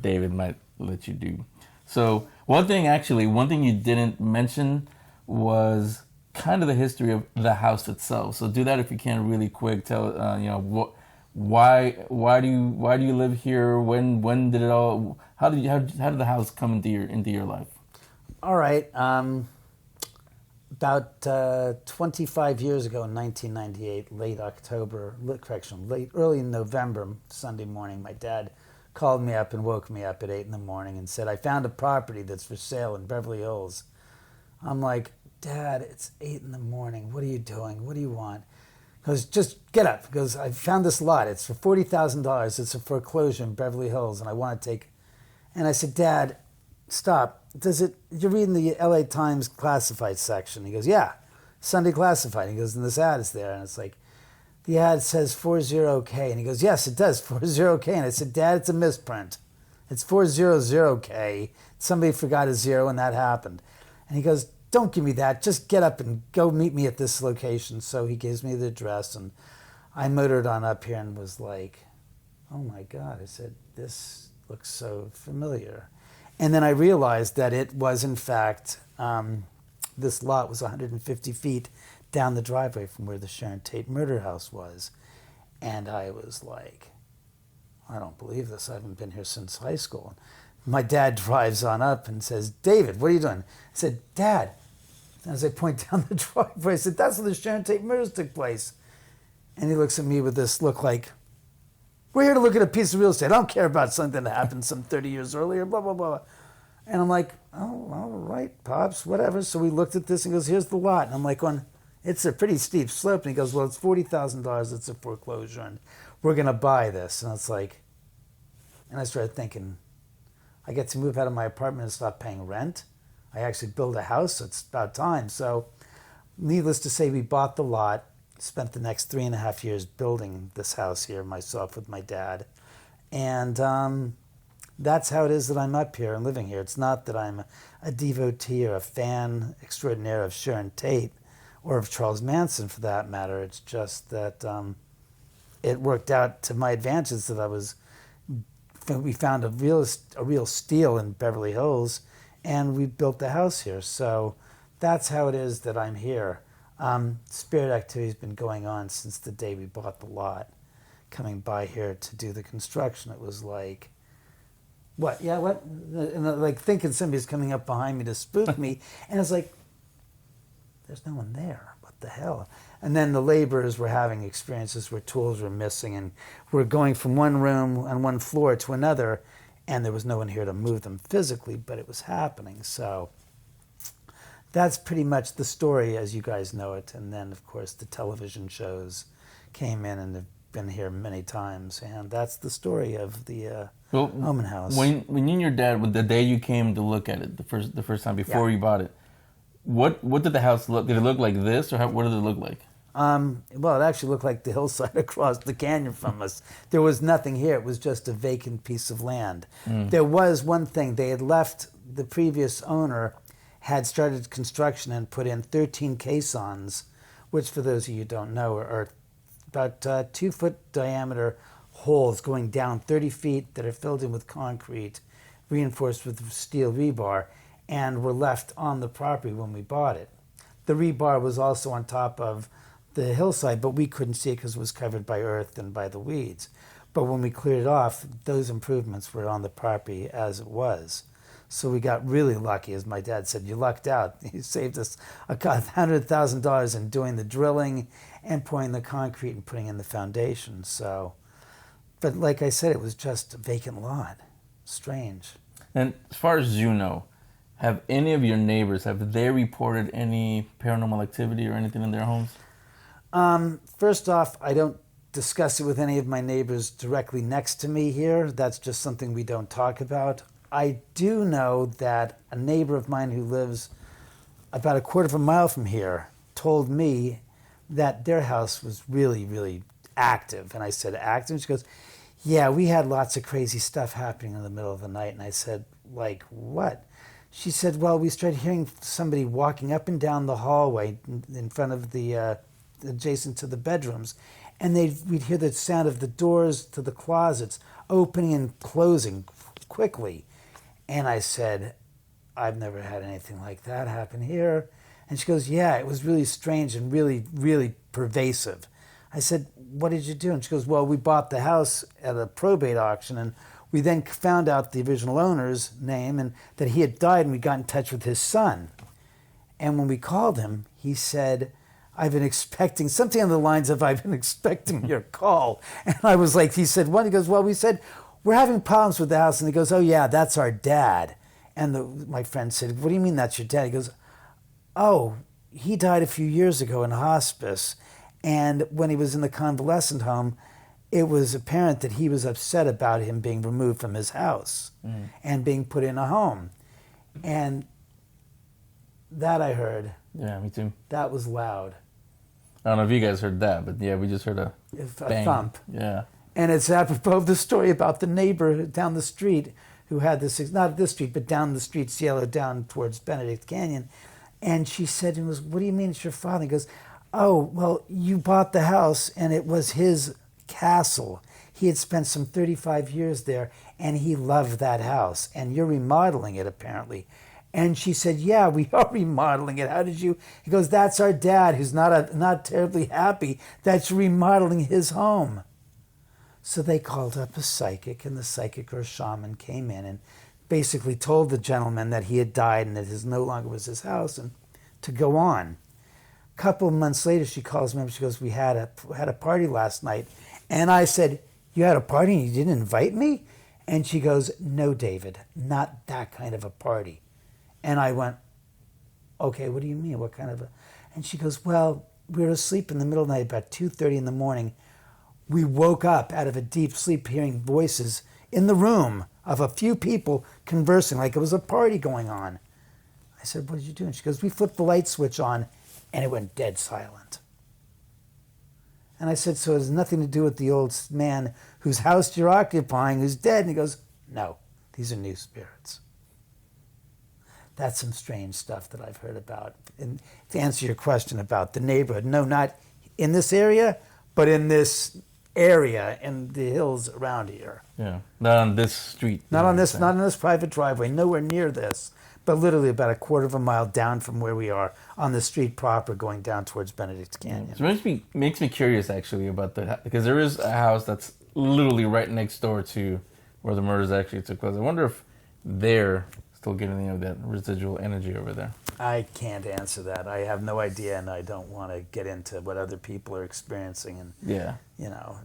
David might let you do. So one thing you didn't mention was kind of the history of the house itself. So do that if you can, really quick. Tell why do you live here? When did it all? How did the house come into your life? All right. About 25 years ago in 1998, early November, Sunday morning, my dad called me up and woke me up at 8 in the morning and said, I found a property that's for sale in Beverly Hills. I'm like, Dad, it's 8 in the morning. What are you doing? What do you want? He goes, just get up. He goes, I found this lot. It's for $40,000. It's a foreclosure in Beverly Hills, and I want to take. And I said, Dad, stop. You're reading the LA Times classified section. He goes, yeah, Sunday classified. He goes, and this ad is there. And it's like, the ad says 40K. And he goes, yes, it does, 40K. And I said, Dad, it's a misprint. It's 400K. Somebody forgot a zero, and that happened. And he goes, don't give me that. Just get up and go meet me at this location. So he gives me the address, and I motored on up here and was like, oh my God. I said, this looks so familiar. And then I realized that it was, in fact, this lot was 150 feet down the driveway from where the Sharon Tate murder house was. And I was like, I don't believe this. I haven't been here since high school. My dad drives on up and says, David, what are you doing? I said, Dad, as I point down the driveway, I said, that's where the Sharon Tate murders took place. And he looks at me with this look like, we're here to look at a piece of real estate. I don't care about something that happened some 30 years earlier, blah, blah, blah. And I'm like, oh, all right, Pops, whatever. So we looked at this and he goes, here's the lot. And I'm like, it's a pretty steep slope. And he goes, well, it's $40,000. It's a foreclosure. And we're going to buy this. And it's like, and I started thinking, I get to move out of my apartment and stop paying rent. I actually build a house, so it's about time. So needless to say, we bought the lot, spent the next 3.5 years building this house here myself with my dad. And that's how it is that I'm up here and living here. It's not that I'm a devotee or a fan extraordinaire of Sharon Tate or of Charles Manson for that matter. It's just that it worked out to my advantage that we found a real steal in Beverly Hills, and we built the house here. So that's how it is that I'm here. Spirit activity has been going on since the day we bought the lot. Coming by here to do the construction, it was like, what? Yeah, what? And like thinking somebody's coming up behind me to spook me, and it's like, there's no one there. What the hell? And then the laborers were having experiences where tools were missing, and we're going from one room on one floor to another, and there was no one here to move them physically, but it was happening. So that's pretty much the story as you guys know it. And then, of course, the television shows came in and have been here many times, and that's the story of the Oman House. When you and your dad, the day you came to look at it, the first time before you bought it, what did the house look? Did it look like this, or what did it look like? Well, it actually looked like the hillside across the canyon from us. There was nothing here. It was just a vacant piece of land. There was one thing. They had left, the previous owner had started construction and put in 13 caissons, which for those of you who don't know are about 2-foot diameter holes going down 30 feet that are filled in with concrete, reinforced with steel rebar, and were left on the property when we bought it. The rebar was also on top of the hillside, but we couldn't see it because it was covered by earth and by the weeds. But when we cleared it off, those improvements were on the property as it was. So we got really lucky, as my dad said. You lucked out. He saved us $100,000 in doing the drilling and pouring the concrete and putting in the foundation. So, but like I said, it was just a vacant lot. Strange. And as far as you know, have any of your neighbors, have they reported any paranormal activity or anything in their homes? First off, I don't discuss it with any of my neighbors directly next to me here. That's just something we don't talk about. I do know that a neighbor of mine who lives about a quarter of a mile from here told me that their house was really, really active. And I said, active? And she goes, yeah, we had lots of crazy stuff happening in the middle of the night. And I said, like what? She said, well, we started hearing somebody walking up and down the hallway in front of the, adjacent to the bedrooms. And we'd hear the sound of the doors to the closets opening and closing quickly. And I said, I've never had anything like that happen here. And she goes, yeah, it was really strange and really, really pervasive. I said, what did you do? And she goes, well, we bought the house at a probate auction, and we then found out the original owner's name and that he had died, and we got in touch with his son. And when we called him, he said, I've been expecting something on the lines of, I've been expecting your call. And I was like, he said, what? He goes, well, we said, we're having problems with the house. And he goes, oh, yeah, that's our dad. And my friend said, what do you mean that's your dad? He goes, oh, he died a few years ago in hospice. And when he was in the convalescent home, it was apparent that he was upset about him being removed from his house and being put in a home. And that I heard. Yeah, me too. That was loud. I don't know if you guys heard that, but yeah, we just heard a bang. Thump. Yeah. And it's apropos of the story about the neighbor down the street who had this, not this street, but down the street, Cielo, down towards Benedict Canyon. And she said to him, what do you mean it's your father? He goes, oh, well, you bought the house and it was his castle. He had spent some 35 years there and he loved that house. And you're remodeling it, apparently. And she said, yeah, we are remodeling it. How did you? He goes, that's our dad who's not terribly happy that you're remodeling his home. So they called up a psychic, and the psychic or shaman came in and basically told the gentleman that he had died and that his no longer was his house and to go on. A couple of months later, she calls me up. She goes, we had a party last night. And I said, you had a party and you didn't invite me? And she goes, no, David, not that kind of a party. And I went, okay, what do you mean? What kind of a... And she goes, well, we were asleep in the middle of the night, about 2:30 in the morning. We woke up out of a deep sleep hearing voices in the room of a few people conversing like it was a party going on. I said, what did you do? And she goes, we flipped the light switch on and it went dead silent. And I said, so it has nothing to do with the old man whose house you're occupying who's dead? And he goes, no, these are new spirits. That's some strange stuff that I've heard about. And to answer your question about the neighborhood, no, not in this area, but in this area in the hills around here. Yeah, not on this street. Not on this private driveway, nowhere near this, but literally about a quarter of a mile down from where we are on the street proper going down towards Benedict Canyon. So it makes me curious actually about because there is a house that's literally right next door to where the murders actually took place. I wonder if they're still getting any of that residual energy over there. I can't answer that. I have no idea, and I don't want to get into what other people are experiencing. And yeah,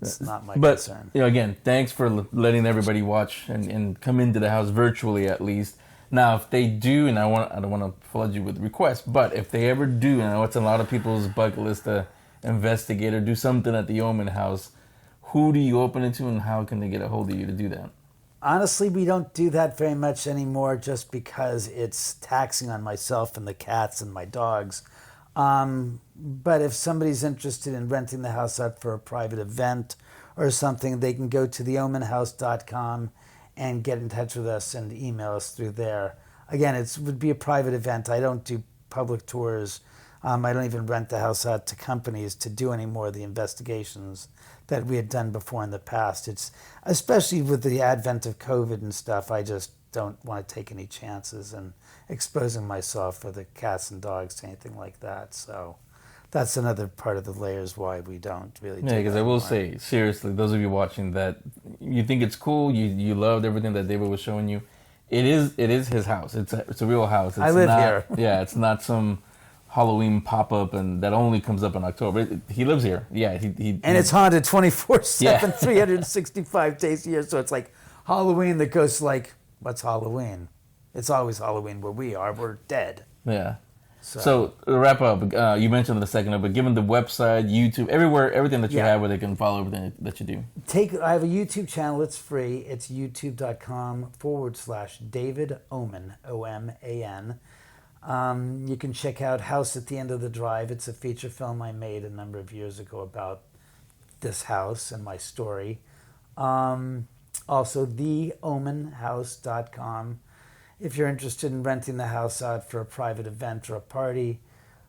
it's not my but, concern. Again, thanks for letting everybody watch and come into the house virtually at least. Now, if they do, and I don't want to flood you with requests, but if they ever do, and I know it's a lot of people's bucket list to investigate or do something at the Oman House, who do you open it to, and how can they get a hold of you to do that? Honestly, we don't do that very much anymore just because it's taxing on myself and the cats and my dogs. But if somebody's interested in renting the house out for a private event or something, they can go to theomanhouse.com and get in touch with us and email us through there. Again, it would be a private event. I don't do public tours. I don't even rent the house out to companies to do any more of the investigations that we had done before in the past. It's especially with the advent of COVID and stuff, I just don't want to take any chances in exposing myself for the cats and dogs to anything like that. So that's another part of the layers why we don't really do that. Yeah, because I will say, seriously, those of you watching that you think it's cool, you loved everything that David was showing you, it is his house. It's a real house. It's I live here. Yeah, it's not some Halloween pop-up and that only comes up in October. He lives here. Yeah. And it's haunted 24/7, Yeah. 365 days a year. So it's like Halloween that goes like, what's Halloween? It's always Halloween where we are. We're dead. Yeah. So to wrap up, you mentioned it a second ago, but given the website, YouTube, everywhere, everything that you Yeah. have where they can follow everything that you do. I have a YouTube channel. It's free. It's youtube.com/David Oman, O-M-A-N. You can check out House at the End of the Drive. It's a feature film I made a number of years ago about this house and my story. Also, theomanhouse.com. If you're interested in renting the house out for a private event or a party.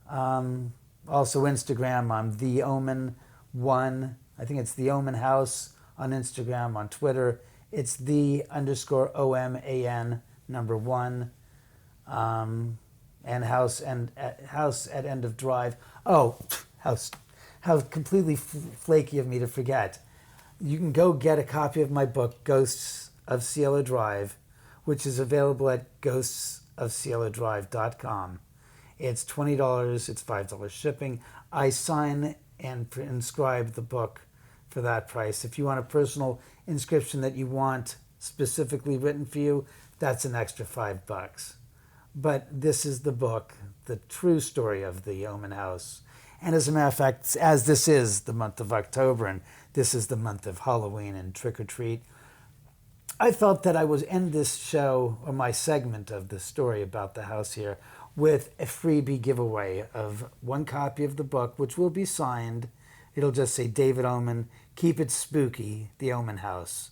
Also, Instagram, I'm theoman1. I think it's the Oman House on Instagram. On Twitter, it's _OMAN #1. And House at End of Drive. Oh, House. How completely flaky of me to forget. You can go get a copy of my book, Ghosts of Cielo Drive, which is available at ghostsofcielodrive.com. It's $20. It's $5 shipping. I sign and inscribe the book for that price. If you want a personal inscription that you want specifically written for you, that's an extra $5. But this is the book, the true story of the Oman House. And as a matter of fact, as this is the month of October and this is the month of Halloween and trick or treat, I felt that I would end this show, or my segment of the story about the house here, with a freebie giveaway of one copy of the book, which will be signed. It'll just say David Oman, Keep It Spooky, The Oman House.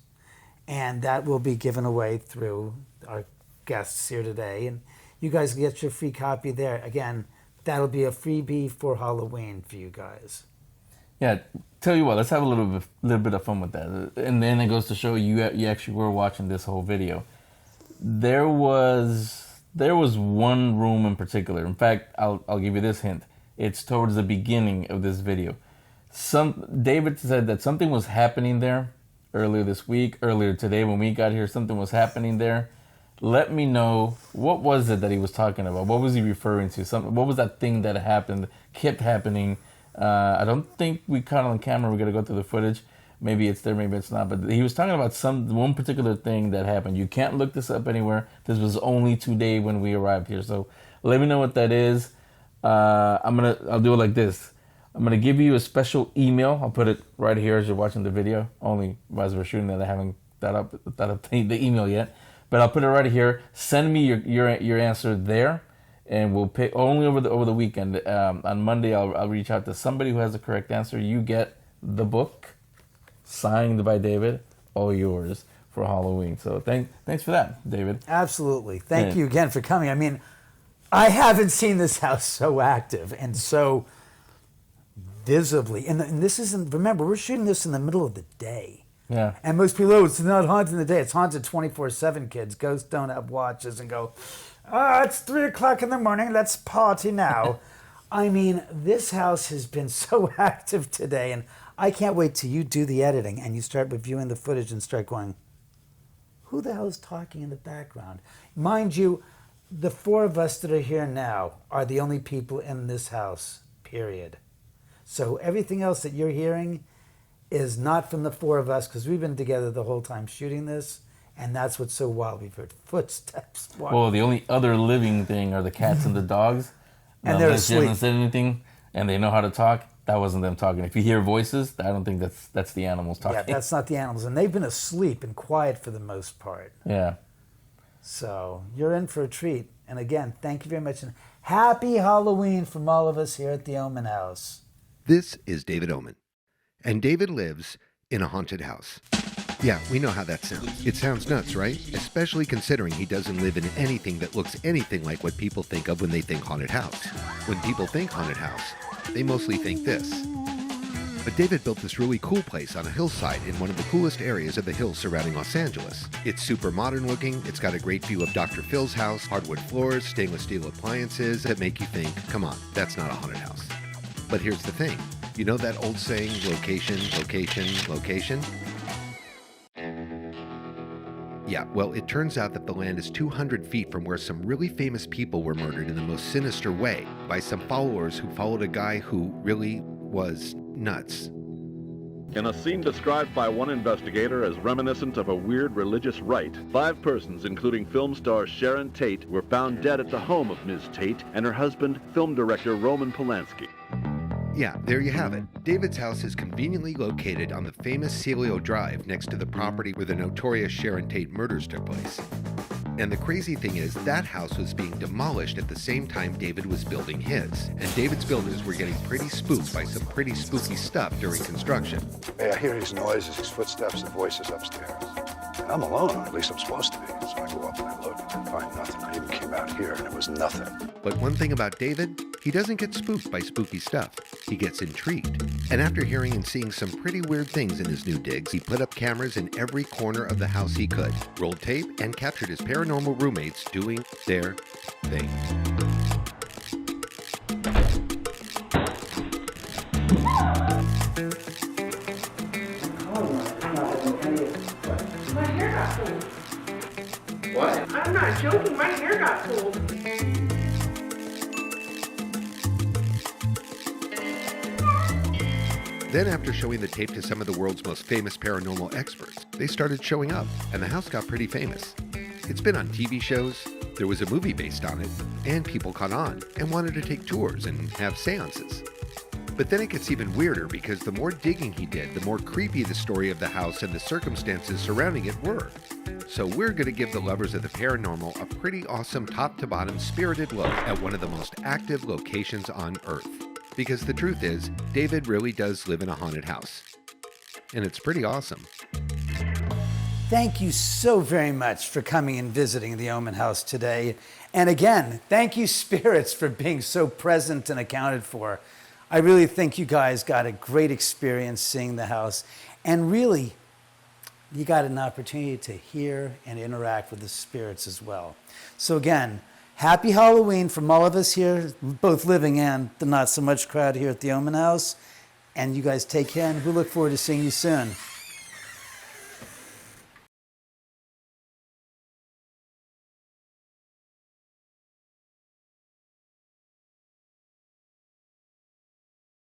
And that will be given away through our guests here today. And you guys can get your free copy there. Again, that'll be a freebie for Halloween for you guys. Yeah, tell you what, let's have a little bit of fun with that. And then it goes to show you actually were watching this whole video. There was one room in particular. In fact, I'll give you this hint. It's towards the beginning of this video. David said that something was happening there earlier today when we got here. Something was happening there. Let me know, what was it that he was talking about? What was he referring to? What was that thing that kept happening? I don't think we caught it on camera. We're going to go through the footage. Maybe it's there, maybe it's not. But he was talking about one particular thing that happened. You can't look this up anywhere. This was only today when we arrived here. So let me know what that is. I'll do it like this. I'm going to give you a special email. I'll put it right here as you're watching the video. Only as we're shooting that, I haven't got up the email yet. But I'll put it right here. Send me your answer there, and we'll pick only over the weekend. On Monday, I'll reach out to somebody who has the correct answer. You get the book signed by David, all yours for Halloween. So thanks for that, David. Absolutely. Thank you again for coming. I mean, I haven't seen this house so active and so visibly. And this isn't. Remember, we're shooting this in the middle of the day. Yeah. And most people, it's not haunted in the day. It's haunted 24/7, kids. Ghosts don't have watches and go, it's 3 o'clock in the morning. Let's party now. I mean, this house has been so active today. And I can't wait till you do the editing and you start reviewing the footage and start going, who the hell is talking in the background? Mind you, the four of us that are here now are the only people in this house, period. So everything else that you're hearing is not from the four of us, because we've been together the whole time shooting this, and that's what's so wild. We've heard footsteps. Well, the only other living thing are the cats and the dogs. And they're They asleep. haven't said anything, and they know how to talk. That wasn't them talking. If you hear voices, I don't think that's the animals talking. Yeah, that's not the animals. And they've been asleep and quiet for the most part. Yeah. So you're in for a treat. And again, thank you very much. And happy Halloween from all of us here at the Oman House. This is David Oman, and David lives in a haunted house. Yeah, we know how that sounds. It sounds nuts, right? Especially considering he doesn't live in anything that looks anything like what people think of when they think haunted house. When people think haunted house, they mostly think this. But David built this really cool place on a hillside in one of the coolest areas of the hills surrounding Los Angeles. It's super modern looking, it's got a great view of Dr. Phil's house, hardwood floors, stainless steel appliances that make you think, come on, that's not a haunted house. But here's the thing. You know that old saying, location, location, location? Yeah, well, it turns out that the land is 200 feet from where some really famous people were murdered in the most sinister way by some followers who followed a guy who really was nuts. In a scene described by one investigator as reminiscent of a weird religious rite, 5 persons, including film star Sharon Tate, were found dead at the home of Ms. Tate and her husband, film director Roman Polanski. Yeah, there you have it. David's house is conveniently located on the famous Celio Drive next to the property where the notorious Sharon Tate murders took place. And the crazy thing is, that house was being demolished at the same time David was building his. And David's builders were getting pretty spooked by some pretty spooky stuff during construction. Hey, I hear these noises, these footsteps and voices upstairs. And I'm alone, or at least I'm supposed to be. So I go up and I look and find nothing. I even came out here and it was nothing. But one thing about David, he doesn't get spooked by spooky stuff. He gets intrigued. And after hearing and seeing some pretty weird things in his new digs, he put up cameras in every corner of the house he could, rolled tape, and captured his paranormal roommates doing their thing. My hair got pulled. What? I'm not joking, my hair got pulled. Then after showing the tape to some of the world's most famous paranormal experts, they started showing up, and the house got pretty famous. It's been on TV shows, there was a movie based on it, and people caught on and wanted to take tours and have seances. But then it gets even weirder because the more digging he did, the more creepy the story of the house and the circumstances surrounding it were. So we're going to give the lovers of the paranormal a pretty awesome top-to-bottom spirited look at one of the most active locations on Earth. Because the truth is, David really does live in a haunted house. And it's pretty awesome. Thank you so very much for coming and visiting the Oman House today. And again, thank you, spirits, for being so present and accounted for. I really think you guys got a great experience seeing the house. And really, you got an opportunity to hear and interact with the spirits as well. So again, happy Halloween from all of us here, both living and the not so much crowd here at the Oman House. And you guys take care, and we look forward to seeing you soon.